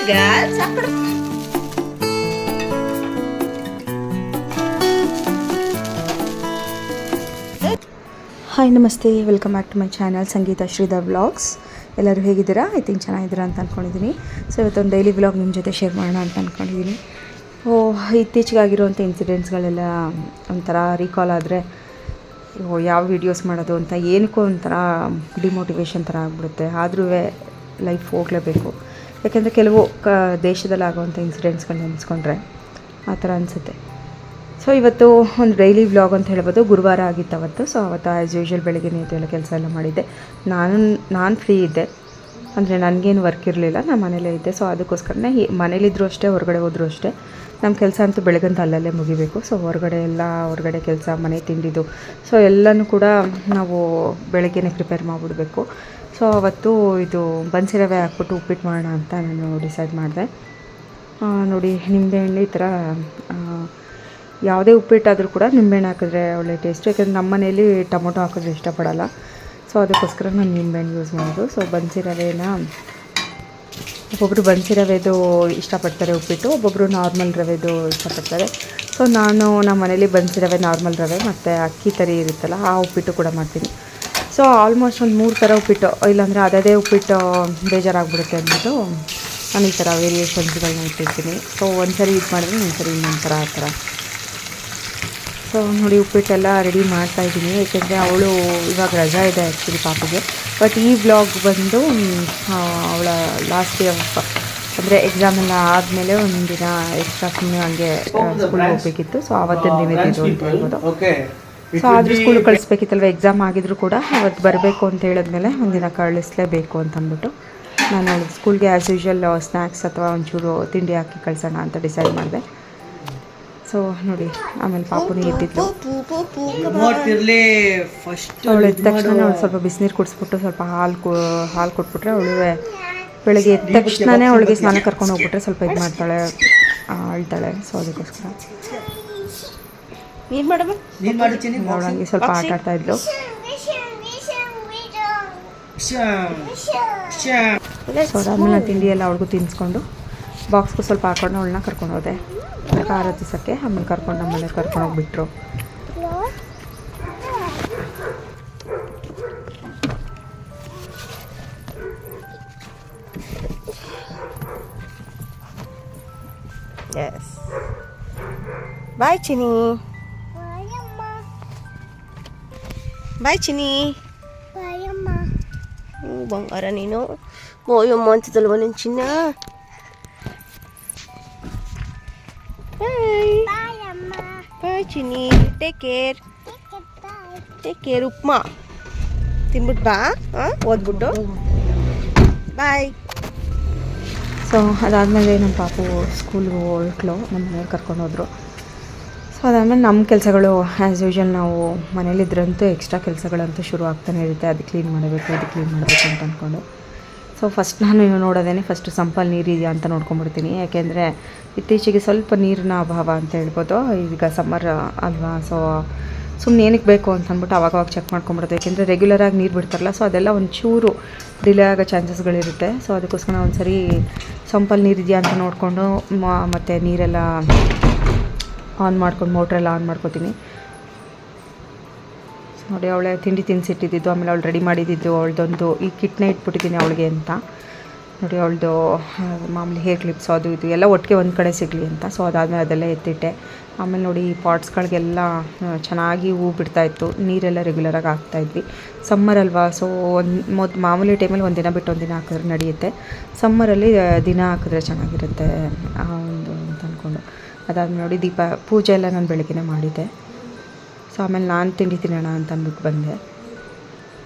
Hi ನಮಸ್ತೆ, welcome back to my channel Sangeetha Sridhar vlogs. ಎಲ್ಲರೂ ಹೇಗಿದ್ದೀರಾ? ಐ ಥಿಂಕ್ ಚೆನ್ನಾಗಿದ್ದೀರಾ ಅಂತ ಅಂದ್ಕೊಂಡಿದ್ದೀನಿ. ಸೊ ಇವತ್ತೊಂದು ಡೈಲಿ ವ್ಲಾಗ್ ನಿಮ್ಮ ಜೊತೆ ಶೇರ್ ಮಾಡೋಣ ಅಂತ ಅಂದ್ಕೊಂಡಿದ್ದೀನಿ. ಇತ್ತೀಚೆಗೆ ಆಗಿರುವಂಥ ಇನ್ಸಿಡೆಂಟ್ಸ್ಗಳೆಲ್ಲ ಒಂಥರ ರೀಕಾಲ್ ಆದರೆ ಯಾವ ವೀಡಿಯೋಸ್ ಮಾಡೋದು ಅಂತ ಏನಕ್ಕೂ ಒಂಥರ ಡಿಮೋಟಿವೇಶನ್ ಥರ ಆಗಿಬಿಡುತ್ತೆ. ಆದರೂ ಲೈಫ್ ಹೋಗಲೇಬೇಕು. ಯಾಕೆಂದರೆ ಕೆಲವು ದೇಶದಲ್ಲಿ ಆಗುವಂಥ ಇನ್ಸಿಡೆಂಟ್ಸ್ಗಳನ್ನ ನೆನೆಸ್ಕೊಂಡ್ರೆ ಆ ಥರ ಅನಿಸುತ್ತೆ. ಸೊ ಇವತ್ತು ಒಂದು ಡೈಲಿ ವ್ಲಾಗ್ ಅಂತ ಹೇಳ್ಬೋದು. ಗುರುವಾರ ಆಗಿತ್ತು ಅವತ್ತು. ಸೊ ಅವತ್ತು ಆ್ಯಸ್ ಯೂಶ್ವಲ್ ಬೆಳಗ್ಗೆ ಎದ್ದು ಕೆಲಸ ಎಲ್ಲ ಮಾಡಿದ್ದೆ. ನಾನು ಫ್ರೀ ಇದ್ದೆ, ಅಂದರೆ ನನಗೇನು ವರ್ಕ್ ಇರಲಿಲ್ಲ, ನಾನು ಮನೇಲೇ ಇದ್ದೆ. ಸೊ ಅದಕ್ಕೋಸ್ಕರನೇ ಮನೇಲಿದ್ದರೂ ಅಷ್ಟೇ, ಹೊರಗಡೆ ಹೋದರೂ ಅಷ್ಟೇ ನಮ್ಮ ಕೆಲಸ ಅಂತೂ ಬೆಳಗಂತ ಅಲ್ಲಲ್ಲೇ ಮುಗಿಬೇಕು. ಸೊ ಹೊರಗಡೆ ಕೆಲಸ, ಮನೆ ತಿಂಡಿದ್ದು, ಸೊ ಎಲ್ಲನೂ ಕೂಡ ನಾವು ಬೆಳಗ್ಗೆನೇ ಪ್ರಿಪೇರ್ ಮಾಡಿಬಿಡ್ಬೇಕು. ಸೊ ಅವತ್ತು ಇದು ಬನ್ಸಿ ರವೆ ಹಾಕ್ಬಿಟ್ಟು ಉಪ್ಪಿಟ್ಟು ಮಾಡೋಣ ಅಂತ ನಾನು ಡಿಸೈಡ್ ಮಾಡಿದೆ. ನೋಡಿ, ನಿಂಬೆಹಣ್ಣು ಈ ಥರ ಯಾವುದೇ ಉಪ್ಪಿಟ್ಟಾದರೂ ಕೂಡ ನಿಂಬೆಹಣ್ಣು ಹಾಕಿದ್ರೆ ಒಳ್ಳೆ ಟೇಸ್ಟ್. ಯಾಕಂದರೆ ನಮ್ಮ ಮನೇಲಿ ಟೊಮೊಟೊ ಹಾಕಿದ್ರೆ ಇಷ್ಟಪಡಲ್ಲ. ಸೊ ಅದಕ್ಕೋಸ್ಕರ ನಾನು ನಿಂಬೆಹಣ್ಣು ಯೂಸ್ ಮಾಡೋದು. ಸೊ ಬನ್ಸಿ ರವೆನ ಒಬ್ಬೊಬ್ಬರು ಬನ್ಸಿ ರವೆದು ಇಷ್ಟಪಡ್ತಾರೆ ಉಪ್ಪಿಟ್ಟು, ಒಬ್ಬೊಬ್ಬರು ನಾರ್ಮಲ್ ರವೆದು ಇಷ್ಟಪಡ್ತಾರೆ. ಸೊ ನಮ್ಮ ಮನೇಲಿ ಬನ್ಸಿ ರವೆ, ನಾರ್ಮಲ್ ರವೆ ಮತ್ತು ಅಕ್ಕಿ ತರಿ ಇರುತ್ತಲ್ಲ ಆ ಉಪ್ಪಿಟ್ಟು ಕೂಡ ಮಾಡ್ತೀನಿ. ಸೊ ಆಲ್ಮೋಸ್ಟ್ ಒಂದು 3 ಥರ ಉಪ್ಪಿಟ್ಟು, ಇಲ್ಲಾಂದರೆ ಅದೇ ಉಪ್ಪಿಟ್ಟು ಬೇಜಾರಾಗ್ಬಿಡುತ್ತೆ ಅಂದ್ಬಿಟ್ಟು ನಾನು ಈ ಥರ ವೇರಿಯೇಷನ್ಸ್ಗಳನ್ನ ಇಟ್ಟಿರ್ತೀನಿ. ಸೊ ಒಂದ್ಸರಿ ಇದು ಮಾಡಿದ್ರೆ ಒಂದ್ಸರಿ ಇನ್ನೊಂದು ಥರ ಆ ಥರ. ಸೊ ನೋಡಿ, ಉಪ್ಪಿಟ್ಟೆಲ್ಲ ರೆಡಿ ಮಾಡ್ತಾಯಿದ್ದೀನಿ. ಏಕೆಂದರೆ ಅವಳು ಇವಾಗ ರಜಾ ಇದೆ ಆ್ಯಕ್ಚುಲಿ ಪಾಪಗೆ. ಬಟ್ ಈ ವ್ಲಾಗ್ ಬಂದು ಅವಳ ಲಾಸ್ಟ್ ಡೇ ಅಂದರೆ ಎಕ್ಸಾಮ್ ಎಲ್ಲ ಆದಮೇಲೆ ಒಂದಿನ ಎಕ್ಸ್ಟ್ರಾ ಸುಮ್ಮನೆ ಹಂಗೆ ಸ್ಕೂಲ್ಗೆ ಹೋಗಬೇಕಿತ್ತು. ಸೊ ಆವತ್ತಿನ ದಿನ ಇದು ಅಂತ ಹೇಳ್ಬೋದು. ಸೊ ಆದರೂ ಸ್ಕೂಲಿಗೆ ಕಳಿಸ್ಬೇಕಿತ್ತಲ್ವ, ಎಕ್ಸಾಮ್ ಆಗಿದ್ರು ಕೂಡ ಅವತ್ತು ಬರಬೇಕು ಅಂತ ಹೇಳಿದ್ಮೇಲೆ ಒಂದಿನ ಕಳಿಸ್ಲೇಬೇಕು ಅಂತ ಅಂದ್ಬಿಟ್ಟು ನಾನು ಸ್ಕೂಲ್ಗೆ ಆ್ಯಸ್ ಯೂಶ್ವಲ್ ಸ್ನ್ಯಾಕ್ಸ್ ಅಥವಾ ಒಂಚೂರು ತಿಂಡಿ ಹಾಕಿ ಕಳಿಸೋಣ ಅಂತ ಡಿಸೈಡ್ ಮಾಡಿದೆ. ಸೊ ನೋಡಿ, ಆಮೇಲೆ ಪಾಪುನಿ ಎದ್ದಿದ್ಲು. ಅವಳು ಎದ್ದ ತಕ್ಷಣ ಅವಳು ಸ್ವಲ್ಪ ಬಿಸಿನೀರು ಕುಡಿಸ್ಬಿಟ್ಟು ಸ್ವಲ್ಪ ಹಾಲು ಕೊಟ್ಬಿಟ್ರೆ ಅವಳು ಬೆಳಗ್ಗೆ ಎದ್ದ ತಕ್ಷಣವೇ ಅವಳಿಗೆ ಸ್ನಾನ ಕರ್ಕೊಂಡು ಹೋಗ್ಬಿಟ್ರೆ ಸ್ವಲ್ಪ ಇದು ಮಾಡ್ತಾಳೆ, ಅಳ್ತಾಳೆ. ಸೊ ಅದಕ್ಕೋಸ್ಕರ ಅವಳಂಗೆ ಸ್ವಲ್ಪ ಆಟ ಆಡ್ತಾ ಇದ್ಲು. ಸೊ ಅದಾದ್ಮೇಲೆ ನಾನು ತಿಂಡಿ ಎಲ್ಲ ಅವಳಿಗೂ ತಿನ್ನಿಸ್ಕೊಂಡು ಬಾಕ್ಸ್ಗೂ ಸ್ವಲ್ಪ ಹಾಕೊಂಡು ಅವಳನ್ನ ಕರ್ಕೊಂಡು ಹೋದೆ ಖಾರ ತಿಸಕ್ಕೆ. ಆಮೇಲೆ ಕರ್ಕೊಂಡು ನಮ್ಮನೆ ಕರ್ಕೊಂಡೋಗ್ಬಿಟ್ರು. ಎಸ್, ಬಾಯ್ ಚಿನಿ, ಬಾಯ್ ಚಿನಿ. ಬಂಗಾರ ನೀನು, ಓಯಮ್ಮ ಅಂತಿದ್ದಲ್ವ ನಿನ್ನ ಚಿನ್ನ. ಬಾಯ್ ಚಿನಿ, ಟೇಕ್ ಕೇರ್. ಉಪ್ಮಾ ತಿನ್ಬಿಟ್ಟು ಬಾ, ಓದ್ಬಿಟ್ಟು ಬಾಯ್. ಸೊ ಅದಾದಮೇಲೆ ನಮ್ಮ ಪಾಪು ಸ್ಕೂಲ್ಗೆ ಹೊರಟ್ಲು, ನಮ್ಮ ಮನೆಯವ್ರು ಕರ್ಕೊಂಡೋದ್ರು. ಸೊ ಅದಾದಮೇಲೆ ನಮ್ಮ ಕೆಲಸಗಳು ಆ್ಯಸ್ ಯೂಶ್ವಲ್ ನಾವು ಮನೇಲಿದ್ರಂತೂ ಎಕ್ಸ್ಟ್ರಾ ಕೆಲಸಗಳಂತೂ ಶುರು ಆಗ್ತಾನೆ ಇರುತ್ತೆ. ಅದು ಕ್ಲೀನ್ ಮಾಡಬೇಕು ಅಂತ ಅಂದ್ಕೊಂಡು. ಸೊ ಫಸ್ಟ್ ನಾನು ನೋಡೋದೇನೆ ಫಸ್ಟು ಸಂಪಲ್ಲಿ ನೀರಿದೆಯಾ ಅಂತ ನೋಡ್ಕೊಂಡ್ಬಿಡ್ತೀನಿ. ಯಾಕೆಂದರೆ ಇತ್ತೀಚೆಗೆ ಸ್ವಲ್ಪ ನೀರಿನ ಅಭಾವ ಅಂತ ಹೇಳ್ಬೋದು. ಈಗ ಸಮ್ಮರ್ ಅಲ್ವಾ, ಸೊ ಸುಮ್ಮನೆ ಏನಕ್ಕೆ ಬೇಕು ಅಂತ ಅಂದ್ಬಿಟ್ಟು ಅವಾಗವಾಗ ಚೆಕ್ ಮಾಡ್ಕೊಂಬಿಡೋದು. ಯಾಕೆಂದರೆ ರೆಗ್ಯುಲರಾಗಿ ನೀರು ಬಿಡ್ತಾರಲ್ಲ, ಸೊ ಅದೆಲ್ಲ ಒಂಚೂರು ಡಿಲೇ ಆಗೋ ಚಾನ್ಸಸ್ಗಳಿರುತ್ತೆ. ಸೊ ಅದಕ್ಕೋಸ್ಕರ ಒಂದು ಸರಿ ಸಂಪಲ್ಲಿ ನೀರಿದೆಯಾ ಅಂತ ನೋಡಿಕೊಂಡು ಮತ್ತು ನೀರೆಲ್ಲ ಆನ್ ಮಾಡ್ಕೊಂಡು ಮೋಟ್ರೆಲ್ಲ ಆನ್ ಮಾಡ್ಕೊತೀನಿ. ನೋಡಿ, ಅವಳೆ ತಿಂಡಿ ತಿನ್ನಿಸಿಟ್ಟಿದ್ದು, ಆಮೇಲೆ ಅವಳು ರೆಡಿ ಮಾಡಿದ್ದು ಅವಳದೊಂದು ಈ ಕಿಟ್ನ ಇಟ್ಬಿಟ್ಟಿದ್ದೀನಿ ಅವಳಿಗೆ ಅಂತ. ನೋಡಿ, ಅವಳದು ಮಾಮೂಲಿ ಹೇರ್ ಕ್ಲಿಪ್ಸ್ ಅದು ಇದು ಎಲ್ಲ ಒಟ್ಟಿಗೆ ಒಂದು ಕಡೆ ಸಿಗಲಿ ಅಂತ. ಸೊ ಅದಾದಮೇಲೆ ಅದೆಲ್ಲ ಎತ್ತಿಟ್ಟೆ. ಆಮೇಲೆ ನೋಡಿ, ಈ ಪಾಟ್ಸ್ಗಳಿಗೆಲ್ಲ ಚೆನ್ನಾಗಿ ಹೂ ಬಿಡ್ತಾಯಿತ್ತು. ನೀರೆಲ್ಲ ರೆಗ್ಯುಲರಾಗಿ ಹಾಕ್ತಾಯಿದ್ವಿ. ಸಮ್ಮರ್ ಅಲ್ವಾ, ಸೊ ಮಾಮೂಲಿ ಟೈಮಲ್ಲಿ ಒಂದಿನ ಬಿಟ್ಟು ಒಂದಿನ ಹಾಕಿದ್ರೆ ನಡೆಯುತ್ತೆ. ಸಮ್ಮರಲ್ಲಿ ದಿನ ಹಾಕಿದ್ರೆ ಚೆನ್ನಾಗಿರುತ್ತೆ ಒಂದು ಅಂತ ಅಂದ್ಕೊಂಡು. ಅದಾದ್ಮೇಲೆ ನೋಡಿ, ಪೂಜೆ ಎಲ್ಲ ನಾನು ಬೆಳಗ್ಗೆನೇ ಮಾಡಿದ್ದೆ. ಸೊ ಆಮೇಲೆ ನಾನು ತಿಂಡಿ ತಿನ್ನೋಣ ಅಂತ ಅಂದ್ಬಿಟ್ಟು ಬಂದೆ.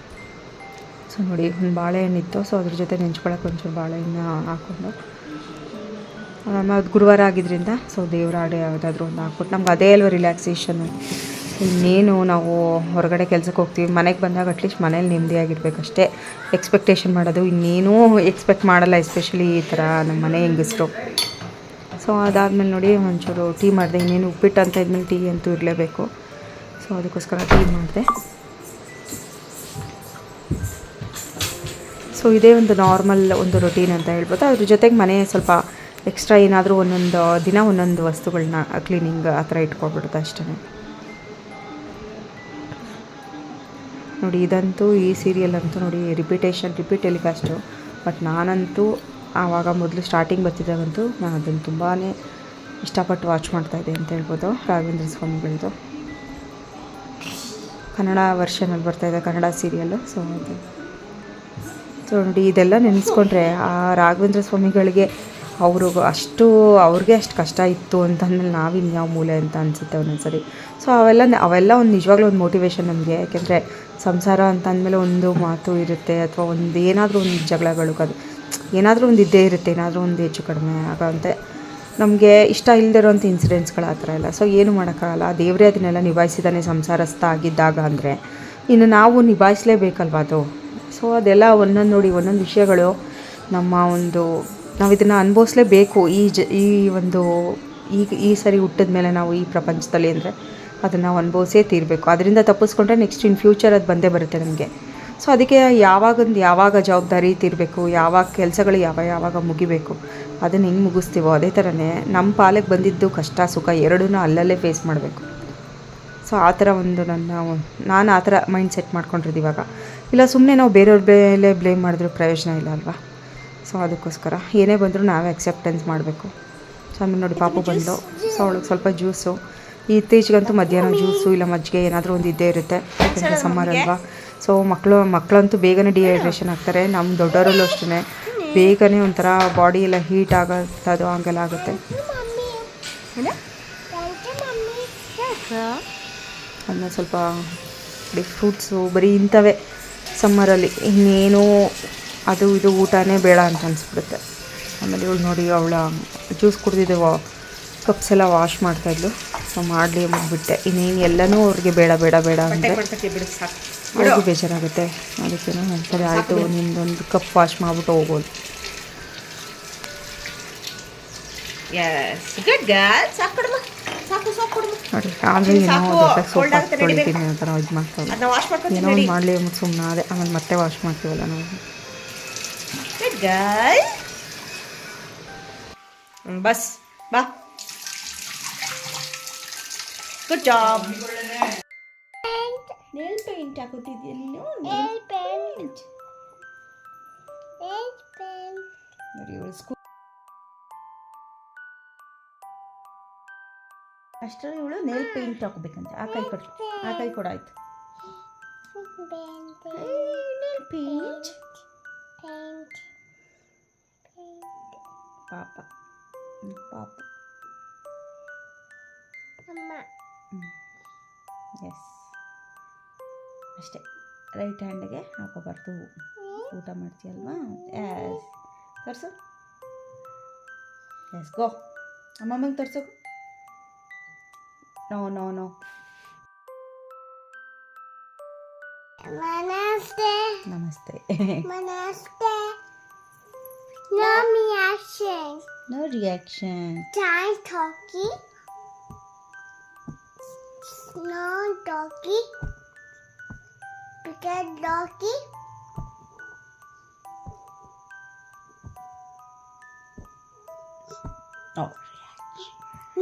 ಸೊ ನೋಡಿ, ಒಂದು ಬಾಳೆಹಣ್ಣಿತ್ತು. ಸೊ ಅದ್ರ ಜೊತೆ ನೆಂಚ್ಕೊಳಕ್ಕೆ ಒಂಚೂರು ಬಾಳೆಹಣ್ಣು ಹಾಕ್ಕೊಂಡು, ಆಮೇಲೆ ಅದು ಗುರುವಾರ ಆಗಿದ್ದರಿಂದ ಸೊ ದೇವರ ಹಾಡು ಯಾವುದಾದ್ರೂ ಒಂದು ಹಾಕ್ಬಿಟ್ಟು, ನಮ್ಗೆ ಅದೇ ಅಲ್ವ ರಿಲ್ಯಾಕ್ಸೇಷನ್ನು. ಇನ್ನೇನು ನಾವು ಹೊರಗಡೆ ಕೆಲಸಕ್ಕೆ ಹೋಗ್ತೀವಿ, ಮನೆಗೆ ಬಂದಾಗ ಅಟ್ಲೀಸ್ಟ್ ಮನೇಲಿ ನೆಮ್ಮದಿಯಾಗಿರ್ಬೇಕಷ್ಟೇ ಎಕ್ಸ್ಪೆಕ್ಟೇಷನ್ ಮಾಡೋದು. ಇನ್ನೇನೂ ಎಕ್ಸ್ಪೆಕ್ಟ್ ಮಾಡಲ್ಲ, ಎಸ್ಪೆಷಲಿ ಈ ಥರ ನಮ್ಮ ಮನೆ ಹೆಂಗಸ್ರು. ಸೊ ಅದಾದಮೇಲೆ ನೋಡಿ, ಒಂಚೂರು ಟೀ ಮಾಡಿದೆ. ಇನ್ನೇನು ಉಪ್ಪಿಟ್ಟು ಅಂತ ಇದ್ಮೇಲೆ ಟೀ ಅಂತೂ ಇರಲೇಬೇಕು. ಸೊ ಅದಕ್ಕೋಸ್ಕರ ಟೀ ಮಾಡಿದೆ. ಸೊ ಇದೇ ಒಂದು ನಾರ್ಮಲ್ ಒಂದು ರೊಟೀನ್ ಅಂತ ಹೇಳ್ಬೋದು. ಅದ್ರ ಜೊತೆಗೆ ಮನೆ ಸ್ವಲ್ಪ ಎಕ್ಸ್ಟ್ರಾ ಏನಾದರೂ ಒಂದೊಂದು ದಿನ ಒಂದೊಂದು ವಸ್ತುಗಳನ್ನ ಕ್ಲೀನಿಂಗ್ ಆ ಥರ ಇಟ್ಕೊಳ್ಬಿಡುತ್ತೆ ಅಷ್ಟೇ. ನೋಡಿ ಇದಂತೂ ಈ ಸೀರಿಯಲ್ ಅಂತೂ ನೋಡಿ ರಿಪೀಟ್ ಟೆಲಿಕಾಸ್ಟು. ಬಟ್ ನಾನಂತೂ ಆವಾಗ ಮೊದಲು ಸ್ಟಾರ್ಟಿಂಗ್ ಬರ್ತಿದ್ದಾಗಂತೂ ನಾನು ಅದನ್ನು ತುಂಬಾ ಇಷ್ಟಪಟ್ಟು ವಾಚ್ ಮಾಡ್ತಾಯಿದ್ದೆ ಅಂತ ಹೇಳ್ಬೋದು. ರಾಘವೇಂದ್ರ ಸ್ವಾಮಿಗಳದ್ದು ಕನ್ನಡ ವರ್ಷನಲ್ಲಿ ಬರ್ತಾಯಿದೆ, ಕನ್ನಡ ಸೀರಿಯಲ್ಲು. ಸೊ ನೋಡಿ ಇದೆಲ್ಲ ನೆನೆಸ್ಕೊಂಡ್ರೆ ಆ ರಾಘವೇಂದ್ರ ಸ್ವಾಮಿಗಳಿಗೆ ಅವ್ರಿಗೆ ಅಷ್ಟು ಕಷ್ಟ ಇತ್ತು ಅಂತಂದಮೇಲೆ ನಾವಿನ್ಯಾವ ಮೂಲೆ ಅಂತ ಅನಿಸುತ್ತೆ ಒಂದೊಂದ್ಸರಿ. ಸೊ ಅವೆಲ್ಲ ಒಂದು ನಿಜವಾಗ್ಲೂ ಒಂದು ಮೋಟಿವೇಶನ್ ನಮಗೆ. ಯಾಕೆಂದರೆ ಸಂಸಾರ ಅಂತ ಅಂದಮೇಲೆ ಒಂದು ಮಾತು ಇರುತ್ತೆ, ಅಥವಾ ಒಂದು ಏನಾದರೂ ಒಂದು ಜಗಳಗಳು, ಅದು ಏನಾದರೂ ಒಂದು ಇದ್ದೇ ಇರುತ್ತೆ, ಏನಾದರೂ ಒಂದು ಹೆಚ್ಚು ಕಡಿಮೆ ಆಗೋಂತೆ ನಮಗೆ ಇಷ್ಟ ಇಲ್ಲದಿರೋಂಥ ಇನ್ಸಿಡೆಂಟ್ಸ್ಗಳು ಆ ಥರ ಎಲ್ಲ. ಸೊ ಏನು ಮಾಡೋಕ್ಕಾಗಲ್ಲ, ದೇವರೇ ಅದನ್ನೆಲ್ಲ ನಿಭಾಯಿಸಿದ್ದಾನೆ ಸಂಸಾರಸ್ಥ ಆಗಿದ್ದಾಗ ಅಂದರೆ ಇನ್ನು ನಾವು ನಿಭಾಯಿಸಲೇಬೇಕಲ್ವ ಅದು. ಸೊ ಅದೆಲ್ಲ ಒಂದೊಂದು ವಿಷಯಗಳು ನಾವು ಇದನ್ನು ಅನುಭವಿಸ್ಲೇಬೇಕು. ಈ ಸರಿ ಹುಟ್ಟಿದ ಮೇಲೆ ನಾವು ಈ ಪ್ರಪಂಚದಲ್ಲಿ ಅಂದರೆ ಅದನ್ನು ನಾವು ಅನುಭವಿಸೇ ತೀರಬೇಕು. ಅದರಿಂದ ತಪ್ಪಿಸ್ಕೊಂಡ್ರೆ ನೆಕ್ಸ್ಟ್ ಇನ್ ಫ್ಯೂಚರ್ ಅದು ಬಂದೇ ಬರುತ್ತೆ ನಮಗೆ. ಸೊ ಅದಕ್ಕೆ ಯಾವಾಗ ಜವಾಬ್ದಾರಿ ತೀರಬೇಕು, ಯಾವಾಗ ಕೆಲಸಗಳು ಯಾವಾಗ ಮುಗಿಬೇಕು, ಅದನ್ನು ಹೆಂಗೆ ಮುಗಿಸ್ತೀವೋ ಅದೇ ಥರನೇ ನಮ್ಮ ಪಾಲಿಗೆ ಬಂದಿದ್ದು ಕಷ್ಟ ಸುಖ ಎರಡೂ ಅಲ್ಲಲ್ಲೇ ಫೇಸ್ ಮಾಡಬೇಕು. ಸೊ ಆ ಥರ ನಾನು ಆ ಥರ ಮೈಂಡ್ ಸೆಟ್ ಮಾಡ್ಕೊಂಡಿರೋದು ಇವಾಗ. ಇಲ್ಲ ಸುಮ್ಮನೆ ನಾವು ಬೇರೆಯವ್ರ ಮೇಲೆ ಬ್ಲೇಮ್ ಮಾಡಿದ್ರೂ ಪ್ರಯೋಜನ ಇಲ್ಲ ಅಲ್ವಾ. ಸೊ ಅದಕ್ಕೋಸ್ಕರ ಏನೇ ಬಂದರೂ ನಾವೇ ಅಕ್ಸೆಪ್ಟೆನ್ಸ್ ಮಾಡಬೇಕು. ಸೊ ಆಮೇಲೆ ನೋಡಿ ಪಾಪು ಬಂದು, ಸೊ ಅವಳಿಗೆ ಸ್ವಲ್ಪ ಜ್ಯೂಸು, ಇತ್ತೀಚೆಗಂತೂ ಮಧ್ಯಾಹ್ನ ಜ್ಯೂಸು ಇಲ್ಲ ಮಜ್ಜಿಗೆ ಏನಾದರೂ ಒಂದು ಇದ್ದೇ ಇರುತ್ತೆ, ಯಾಕೆಂದರೆ ಸಮ್ಮರ್ ಅಲ್ವಾ. ಸೊ ಮಕ್ಕಳಂತೂ ಬೇಗನೆ ಡಿಹೈಡ್ರೇಷನ್ ಆಗ್ತಾರೆ. ನಮ್ಮ ದೊಡ್ಡವರಲ್ಲೂ ಅಷ್ಟೇ ಬೇಗನೆ ಒಂಥರ ಬಾಡಿ ಎಲ್ಲ ಹೀಟ್ ಆಗೋದು ಹಂಗೆಲ್ಲ ಆಗುತ್ತೆ. ಅದನ್ನ ಸ್ವಲ್ಪ ಫ್ರೂಟ್ಸು ಬರೀ ಇಂಥವೇ ಸಮ್ಮರಲ್ಲಿ, ಇನ್ನೇನು ಅದು ಇದು ಊಟನೇ ಬೇಡ ಅಂತ ಅನಿಸ್ಬಿಡುತ್ತೆ. ಆಮೇಲೆ ಇವಳು ನೋಡಿ ಅವಳ ಜ್ಯೂಸ್ ಕುಡಿದಿದ್ದೆ ಕಪ್ಸ್ ಎಲ್ಲ ವಾಶ್ ಮಾಡ್ತಾಯಿದ್ಲು. ಸೊ ಮಾಡಲಿ ಮುಗಿಬಿಟ್ಟೆ. ಇನ್ನೇನು ಎಲ್ಲನೂ ಅವ್ರಿಗೆ ಬೇಡ ಅಂದರೆ ಅವ್ರಿಗೂ ಬೇಜಾರಾಗುತ್ತೆ. ಅದಕ್ಕೇನೋ ಸರಿ ಆಯಿತು ನಿಮ್ಮದೊಂದು ಕಪ್ ವಾಶ್ ಮಾಡಿಬಿಟ್ಟು ಹೋಗೋದು. ನೋಡಿ ಆದರೆ ಏನೋ ದೊಡ್ಡ ಸೋಪ್ ತೊಳಿತೀನಿ ಆ ಥರ ಇದು ಮಾಡ್ತಾವೆ. ಏನೋ ಒಂದು ಮಾಡಲಿ ಮತ್ತು ಸುಮ್ಮನೆ ಅದೇ ಆಮೇಲೆ ಮತ್ತೆ ವಾಶ್ ಮಾಡ್ತೀವಲ್ಲ ನಾವು. ಬಸ್ ಬಾ, ಗುಡ್ ಜಾಬ್. ನೇಲ್ ಪೇಂಟ್ ಹಾಕೋತಿದ್ಯಾ ನೀನು? ನೇಲ್ ಪೇಂಟ್ ನೋಡಿ ಇವಳು ಸ್ಕೂಲ್ ಅಷ್ಟರಲ್ಲಿ ಇವಳು ನೇಲ್ ಪೇಂಟ್ ಹಾಕೋಬೇಕಂತೆ. ಆ ಕೈ ಕೊಡಾಯ್ತು. ನೇಲ್ ಪೇಂಟ್ ಪಾಪ ಎಸ್ ಅಷ್ಟೇ. ರೈಟ್ ಹ್ಯಾಂಡಿಗೆ ಹಾಕೋಬಾರ್ದು. ಊಟ ಮಾಡ್ತೀಯಲ್ವಾ? ಎಸ್ ತೋರಿಸು. Yes go. ಅಮ್ಮಮ್ಮಂಗೆ ತೋರಿಸು. ನೋ ನಮಸ್ತೆ. No reaction. Talkie. No doggy. Because doggy. No reaction.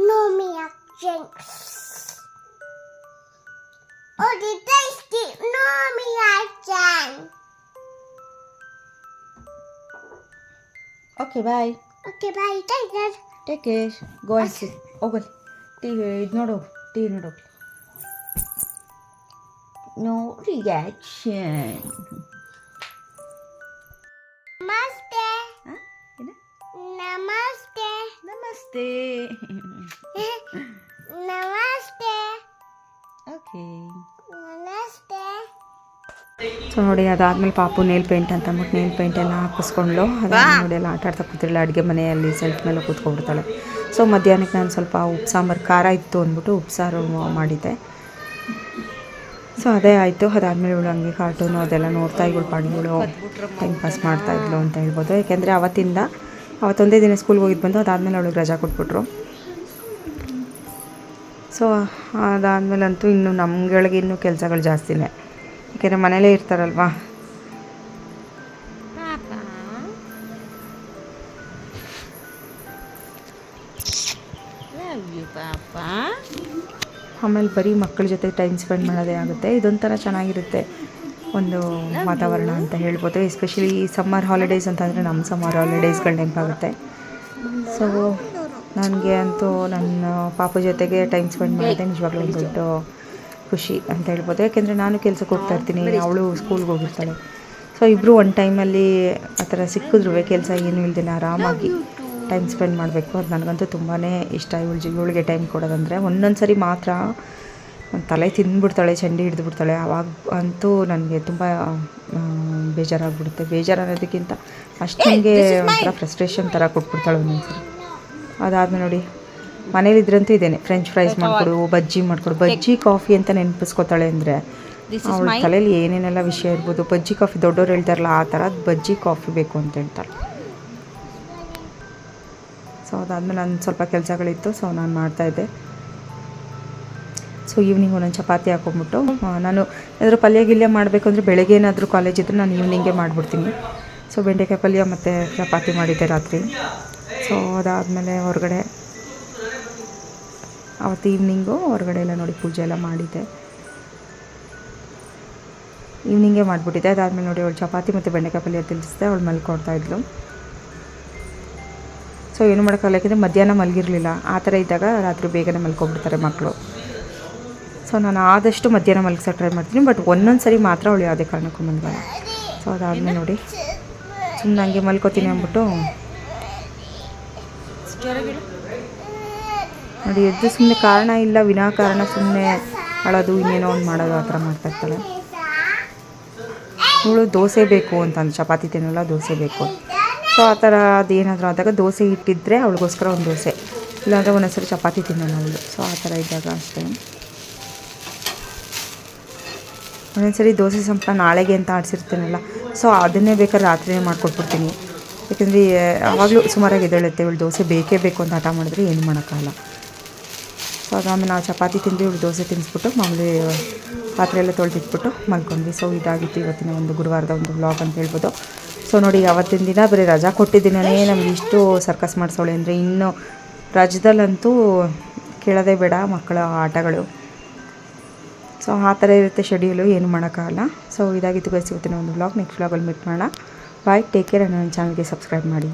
No reaction. Oh, the tasty. No reaction. Okay, bye. Okay, bye. Take care. Take care. Go and sit. ಹೋಗಲಿ ಇದು ನೋಡು, T ನೋಡು. No reaction. Namaste. ಏನು? Namaste. ನಮಸ್ತೆ. Namaste. Okay. Namaste. So ನೋಡಿ ಅದಾದಮೇಲೆ ಪಾಪು nail paint ಅಂತ ಅಂದ್ಬಿಟ್ಟು ನೇಲ್ ಪೇಂಟ್ ಎಲ್ಲ ಹಾಕಿಸ್ಕೊಂಡು ಅದಾದ ನೋಡಿ ಎಲ್ಲ ಆಟ ಆಡ್ತಾ ಕೂತಿರಲ್ಲ. ಅಡುಗೆ ಮನೆಯಲ್ಲಿ ಸೆಲ್ಫ್ ಮೇಲೆ ಕೂತ್ಕೊಂಡ್ಬಿಡ್ತಾಳೆ. ಸೊ ಮಧ್ಯಾಹ್ನಕ್ಕೆ ನಾನು ಸ್ವಲ್ಪ ಉಪ್ಪು ಸಾಂಬಾರು ಖಾರ ಇತ್ತು ಅಂದ್ಬಿಟ್ಟು ಉಪ್ಸಾರು ಮಾಡಿದ್ದೆ. ಸೊ ಅದೇ ಆಯಿತು. ಅದಾದಮೇಲೆ ಇವಳು ಹಂಗೆ ಕಾರ್ಟೂನು ಅದೆಲ್ಲ ನೋಡ್ತಾ ಇವಳು ಪಾಡಿಗಳು ಟೈಮ್ ಪಾಸ್ ಮಾಡ್ತಾಯಿದ್ಲು ಅಂತ ಹೇಳ್ಬೋದು. ಯಾಕೆಂದರೆ ಅವತ್ತೊಂದೇ ದಿನ ಸ್ಕೂಲ್ಗೆ ಹೋಗಿದ್ದು ಬಂದು ಅದಾದಮೇಲೆ ಅವಳಿಗೆ ರಜಾ ಕೊಟ್ಬಿಟ್ರು. ಸೊ ಅದಾದಮೇಲಂತೂ ಇನ್ನು ನಮ್ಗಳಿಗೆ ಇನ್ನೂ ಕೆಲಸಗಳು ಜಾಸ್ತಿನೇ, ಯಾಕೆಂದರೆ ಮನೇಲೇ ಇರ್ತಾರಲ್ವಾ. ಪಾಪ. ಆಮೇಲೆ ಬರೀ ಮಕ್ಕಳ ಜೊತೆ ಟೈಮ್ ಸ್ಪೆಂಡ್ ಮಾಡೋದೇ ಆಗುತ್ತೆ. ಇದೊಂಥರ ಚೆನ್ನಾಗಿರುತ್ತೆ ಒಂದು ವಾತಾವರಣ ಅಂತ ಹೇಳ್ಬೋದು. ಎಸ್ಪೆಷಲಿ ಸಮ್ಮರ್ ಹಾಲಿಡೇಸ್ ಅಂತಂದರೆ ನಮ್ಮ ಸಮ್ಮರ್ ಹಾಲಿಡೇಸ್ಗಳು ನೆನಪಾಗುತ್ತೆ. ಸೊ ನನಗೆ ಅಂತೂ ನನ್ನ ಪಾಪ ಜೊತೆಗೆ ಟೈಮ್ ಸ್ಪೆಂಡ್ ಮಾಡಿದೆ ನಿಜವಾಗ್ಲೂ ಒಂದು ದೊಡ್ಡ ಖುಷಿ ಅಂತ ಹೇಳ್ಬೋದು. ಯಾಕೆಂದರೆ ನಾನು ಕೆಲ್ಸಕ್ಕೆ ಹೋಗ್ತಾ ಇರ್ತೀನಿ, ಅವಳು ಸ್ಕೂಲ್ಗೆ ಹೋಗಿರ್ತಾಳೆ. ಸೊ ಇಬ್ಬರು ಒಂದು ಟೈಮಲ್ಲಿ ಆ ಥರ ಸಿಕ್ಕಿದ್ರು ಕೆಲಸ ಏನೂ ಇಲ್ದಿಲ್ಲ ಆರಾಮಾಗಿ ಟೈಮ್ ಸ್ಪೆಂಡ್ ಮಾಡಬೇಕು. ಅದು ನನಗಂತೂ ತುಂಬಾ ಇಷ್ಟ. ಇವಳಿಗೆ ಟೈಮ್ ಕೊಡೋದಂದರೆ ಒಂದೊಂದು ಸರಿ ಮಾತ್ರ ತಲೆ ತಿಂದುಬಿಡ್ತಾಳೆ, ಚಂಡಿ ಹಿಡಿದುಬಿಡ್ತಾಳೆ. ಆವಾಗ ಅಂತೂ ನನಗೆ ತುಂಬ ಬೇಜಾರಾಗ್ಬಿಡುತ್ತೆ. ಬೇಜಾರು ಅನ್ನೋದಕ್ಕಿಂತ ಅಷ್ಟು ನನಗೆ ಒಂಥರ ಫ್ರಸ್ಟ್ರೇಷನ್ ಥರ ಕೊಟ್ಬಿಡ್ತಾಳೆ ಒಂದೊಂದು ಸರಿ. ಅದಾದಮೇಲೆ ನೋಡಿ ಮನೇಲಿದ್ರಂತೂ ಇದೇನೆ ಫ್ರೆಂಚ್ ಫ್ರೈಸ್ ಮಾಡಿಕೊಡು, ಬಜ್ಜಿ ಮಾಡಿಕೊಡು. ಬಜ್ಜಿ ಕಾಫಿ ಅಂತ ನೆನಪಿಸ್ಕೋತಾಳೆ ಅಂದರೆ ಅವಳ ತಲೆಯಲ್ಲಿ ಏನೇನೆಲ್ಲ ವಿಷಯ ಇರ್ಬೋದು. ಬಜ್ಜಿ ಕಾಫಿ ದೊಡ್ಡವ್ರು ಹೇಳ್ತಾರಲ್ಲ ಆ ಥರದ್ದು ಬಜ್ಜಿ ಕಾಫಿ ಬೇಕು ಅಂತ ಹೇಳ್ತಾರೆ. ಸೊ ಅದಾದಮೇಲೆ ನಾನು ಸ್ವಲ್ಪ ಕೆಲಸಗಳಿತ್ತು, ಸೊ ನಾನು ಮಾಡ್ತಾಯಿದ್ದೆ. ಸೊ ಈವ್ನಿಂಗ್ ಒಂದೊಂದು ಚಪಾತಿ ಹಾಕೊಂಬಿಟ್ಟು ನಾನು ಏನಾದರೂ ಪಲ್ಯ ಗಿಲ್ಯ ಮಾಡಬೇಕು ಅಂದರೆ ಬೆಳಗ್ಗೆ ಏನಾದರೂ ಕಾಲೇಜ್ ಇದ್ದರೆ ನಾನು ಈವ್ನಿಂಗೇ ಮಾಡಿಬಿಡ್ತೀನಿ. ಸೊ ಬೆಂಡೆಕಾಯಿ ಪಲ್ಯ ಮತ್ತು ಚಪಾತಿ ಮಾಡಿದ್ದೆ ರಾತ್ರಿ. ಸೊ ಅದಾದಮೇಲೆ ಹೊರಗಡೆ ಅವತ್ತು ಈವ್ನಿಂಗು ಹೊರಗಡೆ ಎಲ್ಲ ನೋಡಿ ಪೂಜೆ ಎಲ್ಲ ಮಾಡಿದ್ದೆ, ಈವ್ನಿಂಗೇ ಮಾಡಿಬಿಟ್ಟಿದ್ದೆ. ಅದಾದಮೇಲೆ ನೋಡಿ ಅವಳು ಚಪಾತಿ ಮತ್ತು ಬೆಂಡೆಕಾಯಿ ಪಲ್ಯ ತಿನ್ನಿಸಿದೆ, ಅವಳು ಮಲ್ಕೊಳ್ತಾಯಿದ್ಲು. ಸೊ ಏನು ಮಾಡೋಕ್ಕಾಗಲ್ಲ, ಯಾಕೆಂದರೆ ಮಧ್ಯಾಹ್ನ ಮಲಗಿರಲಿಲ್ಲ. ಆ ಥರ ಇದ್ದಾಗ ರಾತ್ರಿ ಬೇಗನೆ ಮಲ್ಕೊಬಿಡ್ತಾರೆ ಮಕ್ಕಳು. ಸೊ ನಾನು ಆದಷ್ಟು ಮಧ್ಯಾಹ್ನ ಮಲಗಿಸೋಕೆ ಟ್ರೈ ಮಾಡ್ತೀನಿ, ಬಟ್ ಒಂದೊಂದು ಸರಿ ಮಾತ್ರ ಅವಳು ಯಾವುದೇ ಕಾರಣಕ್ಕೂ ಮಲಗಲ್ಲ. ಸೊ ಅದಾದಮೇಲೆ ನೋಡಿ ಸುಮ್ಮನೆ ಹಂಗೆ ಮಲ್ಕೋತೀನಿ ಅಂದ್ಬಿಟ್ಟು ನೋಡಿ ಎದ್ದು ಸುಮ್ಮನೆ ಕಾರಣ ಇಲ್ಲ ವಿನಾಕಾರಣ ಸುಮ್ಮನೆ ಅಳೋದು ಇನ್ನೇನೋ ಒಂದು ಮಾಡೋದು ಆ ಥರ ಮಾಡ್ತಾಯಿರ್ತಾಳೆ. ಇವಳು ದೋಸೆ ಬೇಕು ಅಂತಂದು ಚಪಾತಿ ತಿನ್ನಲ್ಲ, ದೋಸೆ ಬೇಕು. ಸೊ ಆ ಥರ ಅದೇನಾದರೂ ಆದಾಗ ದೋಸೆ ಇಟ್ಟಿದ್ದರೆ ಅವಳಿಗೋಸ್ಕರ ಒಂದು ದೋಸೆ, ಇಲ್ಲಾಂದರೆ ಒಂದೊಂದ್ಸರಿ ಚಪಾತಿ ತಿನ್ನೋಣ ಅವಳು. ಸೊ ಆ ಥರ ಇದ್ದಾಗ ಅಷ್ಟೇ. ಒಂದೊಂದ್ಸರಿ ದೋಸೆ ಸಂಪಳ ನಾಳೆಗೆ ಅಂತ ಆಡಿಸಿರ್ತೀನಲ್ಲ, ಸೊ ಅದನ್ನೇ ಬೇಕಾದ್ರೆ ರಾತ್ರಿನೇ ಮಾಡಿಕೊಟ್ಬಿಡ್ತೀನಿ. ಯಾಕೆಂದರೆ ಆವಾಗಲೂ ಸುಮಾರಾಗಿ ಎದ್ದೇಳುತ್ತೆ. ಇವಳು ದೋಸೆ ಬೇಕೇ ಬೇಕು ಅಂತ ಹಠ ಮಾಡಿದ್ರೆ ಏನು ಮಾಡೋಕ್ಕಾಗಲ್ಲ. ಸೊ ಅದಾದಮೇಲೆ ನಾವು ಚಪಾತಿ ತಿಂದು ಇವಳು ದೋಸೆ ತಿನ್ನಿಸ್ಬಿಟ್ಟು ಮಾಮೂಲಿ ಪಾತ್ರೆ ಎಲ್ಲ ತೊಳೆದಿಟ್ಬಿಟ್ಟು ಮಲ್ಕೊಂಡ್ವಿ. ಸೊ ಇದಾಗಿತ್ತು ಇವತ್ತಿನ ಒಂದು ಗುರುವಾರದ ಒಂದು ವ್ಲಾಗ್ ಅಂತ ಹೇಳ್ಬೋದು. ಸೊ ನೋಡಿ ಅವತ್ತಿನ ದಿನ ಬರೀ ರಜಾ ಕೊಟ್ಟಿದ್ದಿನೇ ನಮ್ಗೆ ಇಷ್ಟು ಸರ್ಕಸ್ ಮಾಡಿಸೋಳೆ ಅಂದರೆ, ಇನ್ನು ರಜದಲ್ಲಂತೂ ಕೇಳೋದೇ ಬೇಡ ಮಕ್ಕಳ ಆಟಗಳು. ಸೊ ಆ ಥರ ಇರುತ್ತೆ ಶೆಡ್ಯೂಲು, ಏನು ಮಾಡೋಕ್ಕಾಗಲ್ಲ. ಸೊ ಇದಾಗಿತ್ತು ಗೈಸ್ ಇವತ್ತಿನ ಒಂದು ವ್ಲಾಗ್. ನೆಕ್ಸ್ಟ್ ವ್ಲಾಗಲ್ಲಿ ಮೀಟ್ ಮಾಡೋಣ. ಬಾಯ್, ಟೇಕ್ ಕೇರ್. ನನ್ನ ಚಾನಲ್ಗೆ ಸಬ್ಸ್ಕ್ರೈಬ್ ಮಾಡಿ.